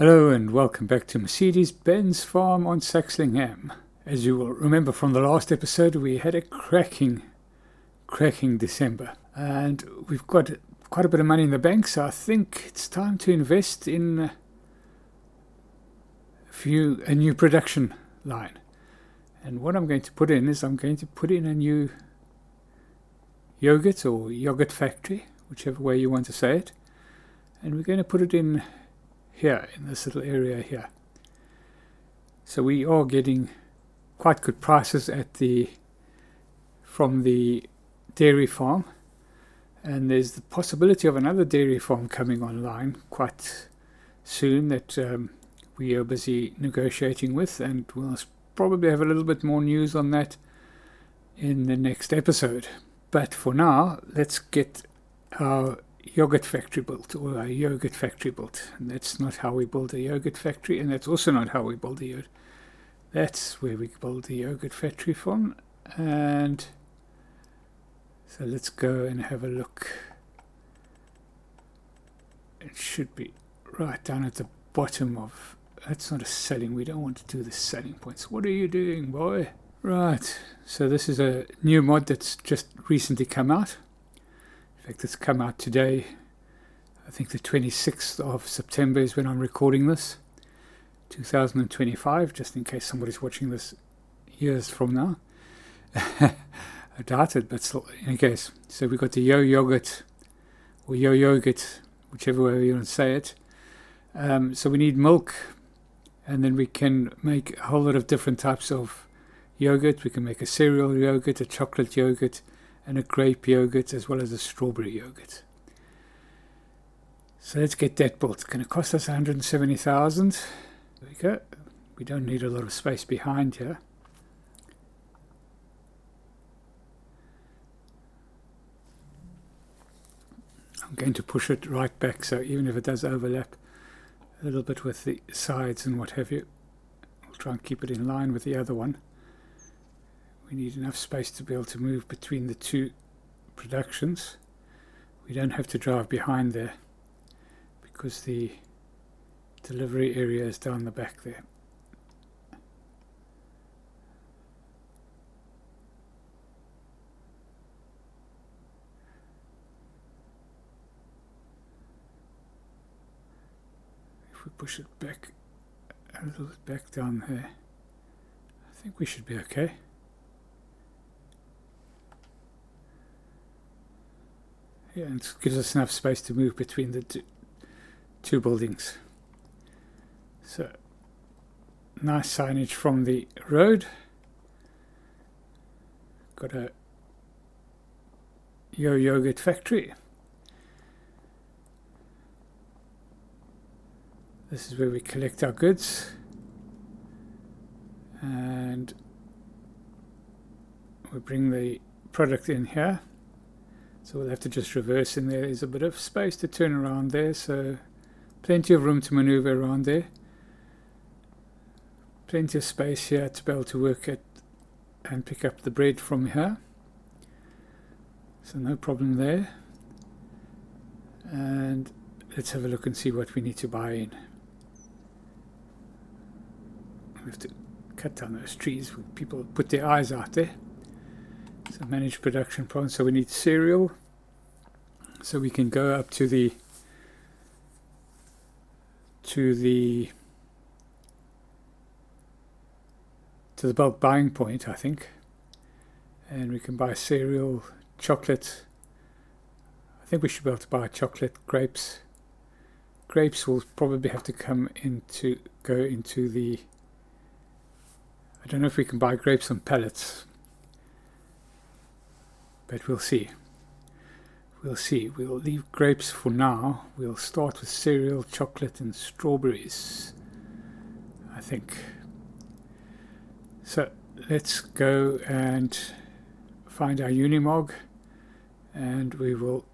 Hello and welcome back to Mercedes Benz farm on Saxlingham. As you will remember from the last episode, we had a cracking December, and we've got quite a bit of money in the bank, so I think it's time to invest in a new production line. And what I'm going to put in is I'm going to put in a new yogurt factory, whichever way you want to say it, and we're going to put it in here in this little area here. So we are getting quite good prices from the dairy farm, and there's the possibility of another dairy farm coming online quite soon that we are busy negotiating with, and we'll probably have a little bit more news on that in the next episode. But for now, let's get our yogurt factory built, or a yogurt factory built. And that's not how we build a yogurt factory, and that's also not how we build a yogurt. That's where we build the yogurt factory from. And so let's go and have a look. It should be right down at the bottom of... That's not a selling. We don't want to do the selling points. What are you doing, boy? Right, so this is a new mod that's just recently come out. In fact, it's come out today. I think the 26th of September is when I'm recording this. 2025, just in case somebody's watching this years from now. I doubt it, but still, in any case. So we've got the Yogurt, or Yogurt, whichever way you want to say it. So we need milk, and then we can make a whole lot of different types of yogurt. We can make a cereal yogurt, a chocolate yogurt, and a grape yogurt, as well as a strawberry yogurt. So let's get that built. It's going to cost us 170,000. There we go. We don't need a lot of space behind here. I'm going to push it right back, so even if it does overlap a little bit with the sides and what have you, I'll try and keep it in line with the other one. We need enough space to be able to move between the two productions. We don't have to drive behind there because the delivery area is down the back there. If we push it back a little bit back down there, I think we should be okay. Yeah, and it gives us enough space to move between the two buildings. So, nice signage from the road. Got a yogurt factory. This is where we collect our goods. And we bring the product in here. So we'll have to just reverse in there. There's a bit of space to turn around there, so plenty of room to maneuver around there. Plenty of space here to be able to work at and pick up the bread from here. So no problem there. And let's have a look and see what we need to buy in. We have to cut down those trees. People put their eyes out there. So manage production problems. So we need cereal. So we can go up to the bulk buying point, I think, and we can buy cereal, chocolate. I think we should be able to buy chocolate, grapes. Grapes will probably have to go into the. I don't know if we can buy grapes on pallets. But we'll see. We'll see. We'll leave grapes for now. We'll start with cereal, chocolate, and strawberries, I think. So let's go and find our Unimog, and we will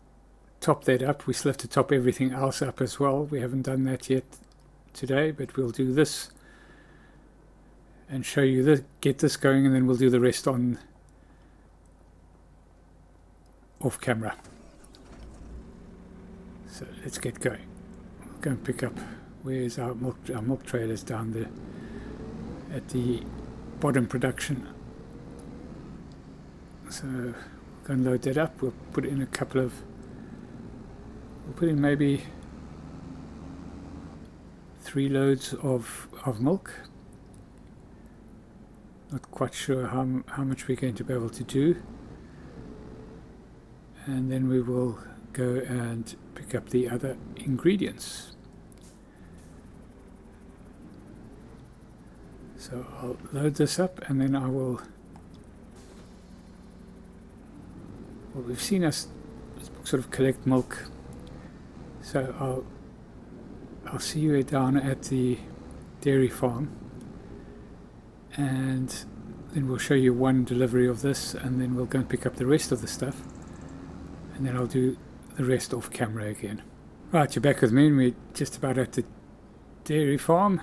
top that up. We still have to top everything else up as well. We haven't done that yet today, but we'll do this and show you this, get this going, and then we'll do the rest on off camera. So let's get going. We'll go and pick up where's our milk trailers down there at the bottom production. So we'll go and load that up. We'll put in we'll put in maybe 3 loads of milk. Not quite sure how much we're going to be able to do. And then we will go and pick up the other ingredients. So I'll load this up, and then I will, well, we've seen us sort of collect milk, so I'll see you down at the dairy farm, and then we'll show you one delivery of this, and then we'll go and pick up the rest of the stuff, and then I'll do the rest off camera again. Right, you're back with me, and we're just about at the dairy farm.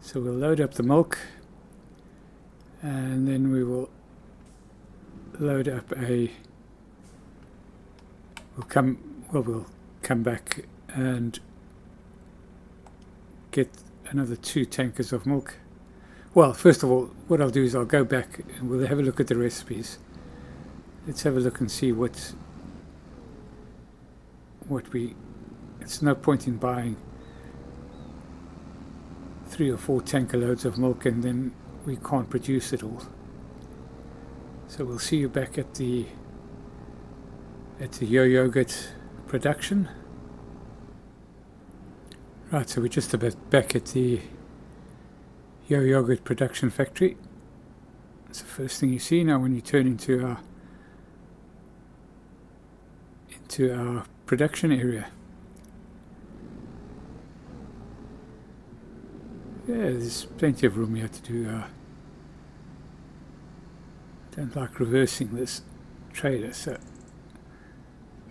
So we'll load up the milk, and then we will load up we'll come back and get another 2 tankers of milk. Well, first of all, what I'll do is I'll go back and we'll have a look at the recipes. Let's have a look and see it's no point in buying 3 or 4 tanker loads of milk and then we can't produce it all. So we'll see you back at the Yogurt production. Right, so we're just about back at the Yogurt production factory. That's the first thing you see now when you turn into our production area. Yeah, there's plenty of room here to do. I don't like reversing this trailer, so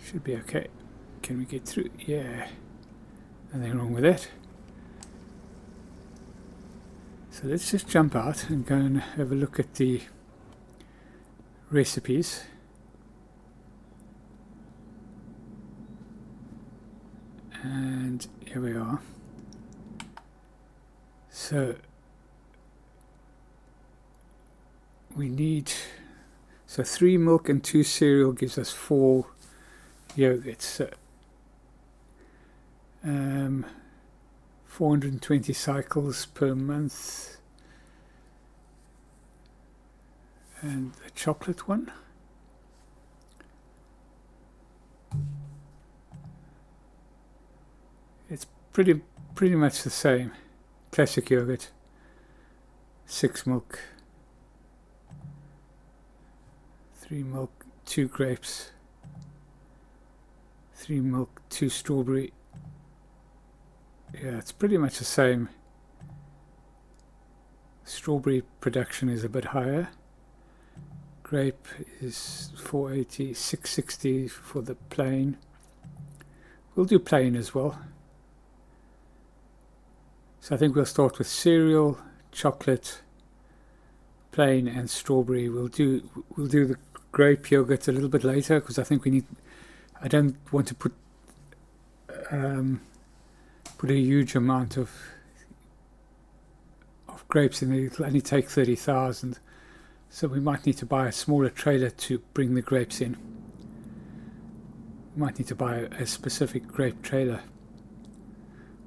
should be okay. Can we get through? Yeah, nothing wrong with that. So let's just jump out and go and have a look at the recipes. And here we are. So we need 3 milk and 2 cereal gives us 4 yogurts. So 420 cycles per month. And the chocolate one. It's pretty much the same. Classic yogurt, 6 milk, 3 milk, 2 grapes, 3 milk, 2 strawberry. Yeah, it's pretty much the same. Strawberry production is a bit higher. Grape is 480, 660 for the plain. We'll do plain as well. So I think we'll start with cereal, chocolate, plain, and strawberry. We'll do the grape yogurt a little bit later because I think I don't want to put a huge amount of grapes in there. It'll only take 30,000, so we might need to buy a smaller trailer to bring the grapes in. We might need to buy a specific grape trailer,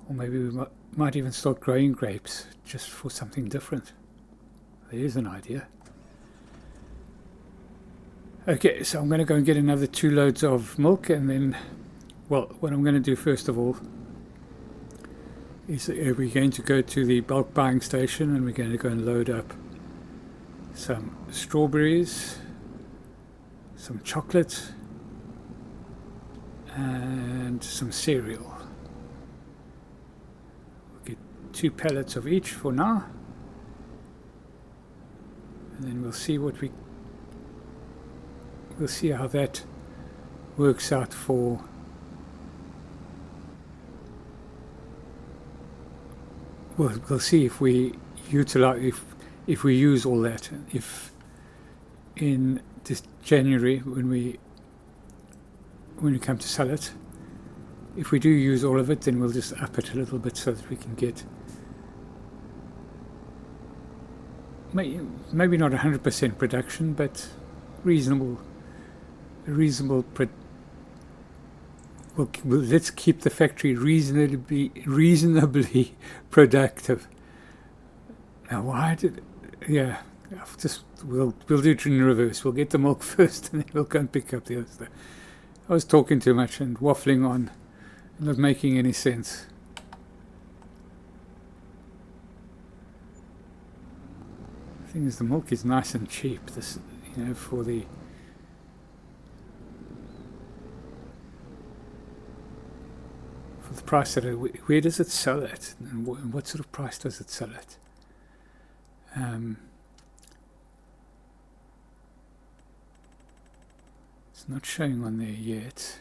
or maybe we might even start growing grapes just for something different. There's an idea. Okay, so I'm going to go and get another 2 loads of milk, and then, well, what I'm going to do first of all is we're going to go to the bulk buying station and we're going to go and load up some strawberries, some chocolate, and some cereal. 2 pallets of each for now, and then we'll see how that works out for we'll see if we utilize if we use all that, if in this January when we come to sell it, if we do use all of it, then we'll just up it a little bit so that we can get maybe not 100% production, but reasonable. Let's keep the factory reasonably productive. Now, why did? Yeah, we'll do it in reverse. We'll get the milk first, and then we'll go and pick up the other stuff. I was talking too much and waffling on, and not making any sense. The thing is, the milk is nice and cheap. This, for the price that where does it sell at, and what sort of price does it sell at? It's not showing on there yet.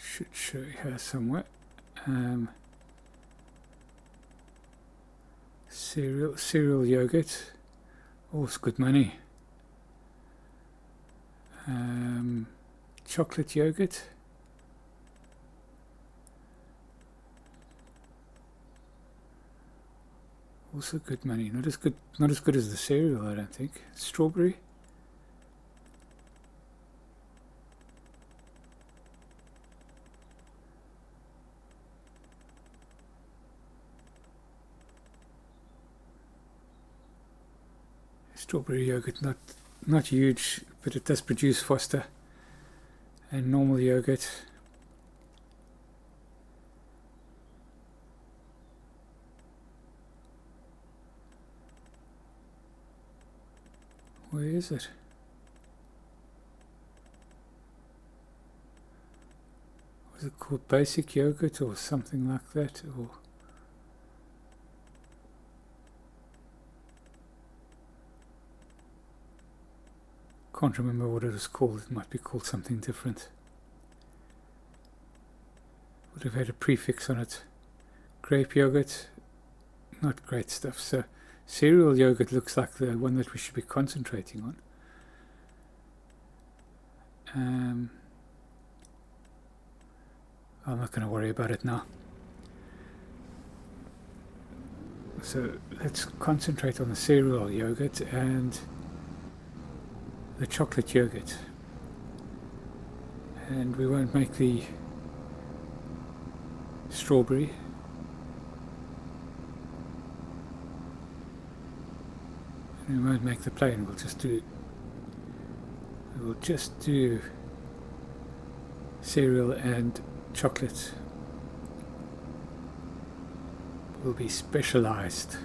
Should show here somewhere. Cereal yogurt. Oh, it's good money. Chocolate yogurt. Also good money. Not as good as the cereal, I don't think. Strawberry. Strawberry yogurt, not huge, but it does produce faster. And normal yogurt. Where is it? Was it called basic yogurt or something like that? Or can't remember what it was called. It might be called something different. Would have had a prefix on it. Grape yogurt, not great stuff. So cereal yogurt looks like the one that we should be concentrating on. I'm not going to worry about it now. So let's concentrate on the cereal yogurt and the chocolate yogurt. And we won't make the strawberry. We won't make the plain. We'll just do cereal and chocolate. Will be specialized.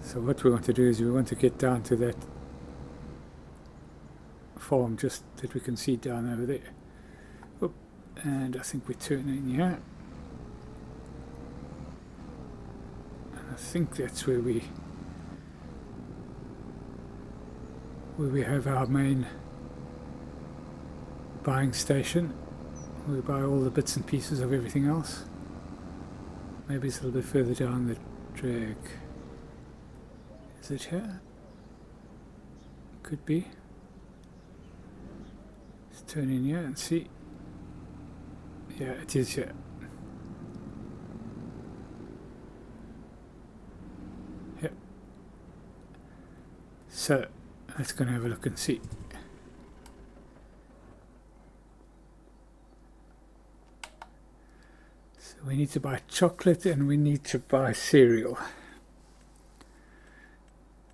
So what we want to do is we want to get down to that farm just that we can see down over there. Oop. And I think we turn in here. I think that's where we have our main buying station. We buy all the bits and pieces of everything else. Maybe it's a little bit further down the drag. Is it here? Could be. Let's turn in here and see. Yeah, it is here. So let's go and have a look and see. So we need to buy chocolate and we need to buy cereal.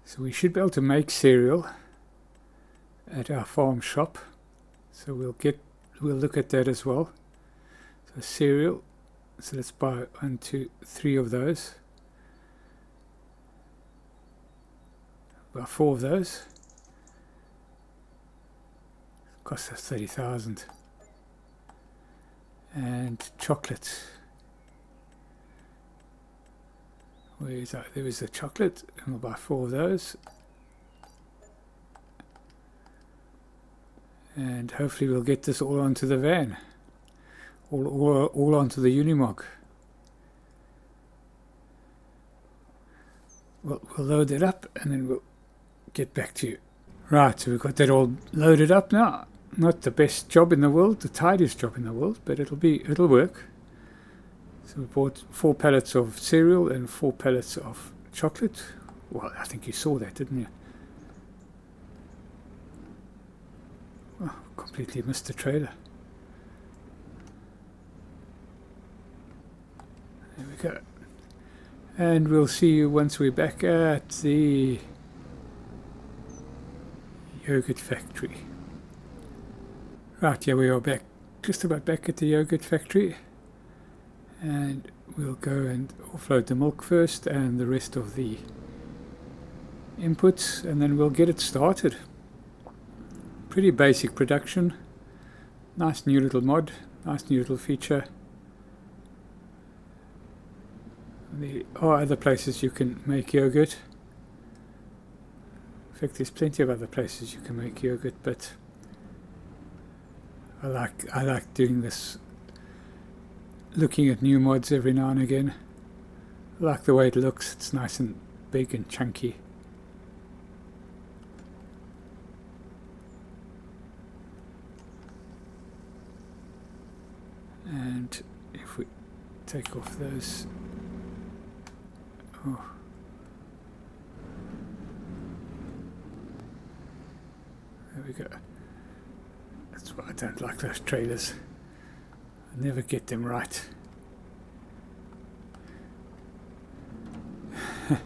So we should be able to make cereal at our farm shop. So we'll look at that as well. So cereal. So let's buy 1, 2, 3 of those. About 4 of those. It costs us 30,000. And chocolate. Where is that? There is the chocolate, and we'll buy 4 of those. And hopefully we'll get this all onto the van. All onto the Unimog. We'll load it up and then we'll get back to you. Right, so we've got that all loaded up now. Not the best job in the world, the tidiest job in the world, but it'll work. So we bought 4 pallets of cereal and 4 pallets of chocolate. Well, I think you saw that, didn't you? Oh, completely missed the trailer. There we go. And we'll see you once we're back at the yogurt factory. Right, here we are back, just about back at the yogurt factory. And we'll go and offload the milk first and the rest of the inputs, and then we'll get it started. Pretty basic production. Nice new little mod, nice new little feature. There are other places you can make yogurt. In fact, there's plenty of other places you can make yogurt, but I like doing this, looking at new mods every now and again. I like the way it looks. It's nice and big and chunky. And if we take off those, oh, there we go. That's why I don't like those trailers. I never get them right. I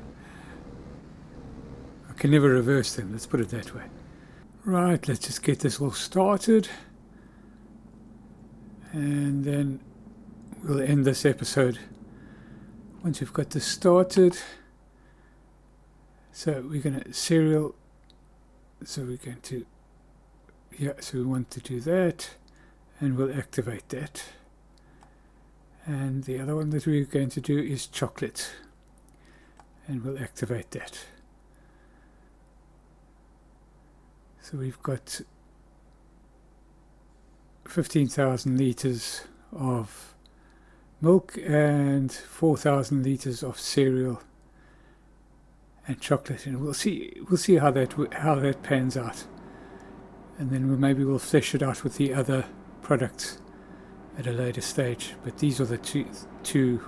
can never reverse them, let's put it that way. Right, let's just get this all started. And then we'll end this episode once we've got this started. So we're going to cereal. So we're going to, yeah, so we want to do that. And we'll activate that. And the other one that we're going to do is chocolate. And we'll activate that. So we've got 15,000 litres of milk and 4,000 litres of cereal and chocolate, and we'll see how that pans out, and then maybe we'll flesh it out with the other products at a later stage. But these are the two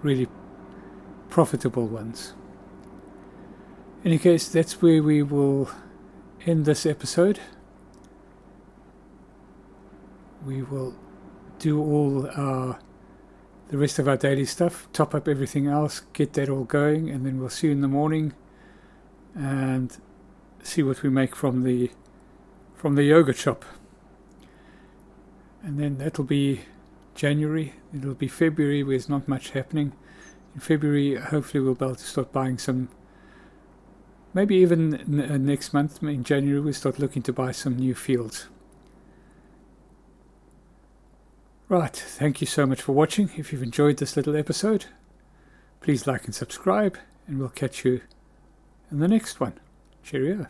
really profitable ones. In any case, that's where we will end this episode. We will do all the rest of our daily stuff, top up everything else, get that all going, and then we'll see you in the morning and see what we make from the yogurt shop. And then that'll be January. It'll be February, where there's not much happening. In February, hopefully we'll be able to start buying some, maybe even next month, in January, we'll start looking to buy some new fields. Right, thank you so much for watching. If you've enjoyed this little episode, please like and subscribe, and we'll catch you in the next one. Cheerio.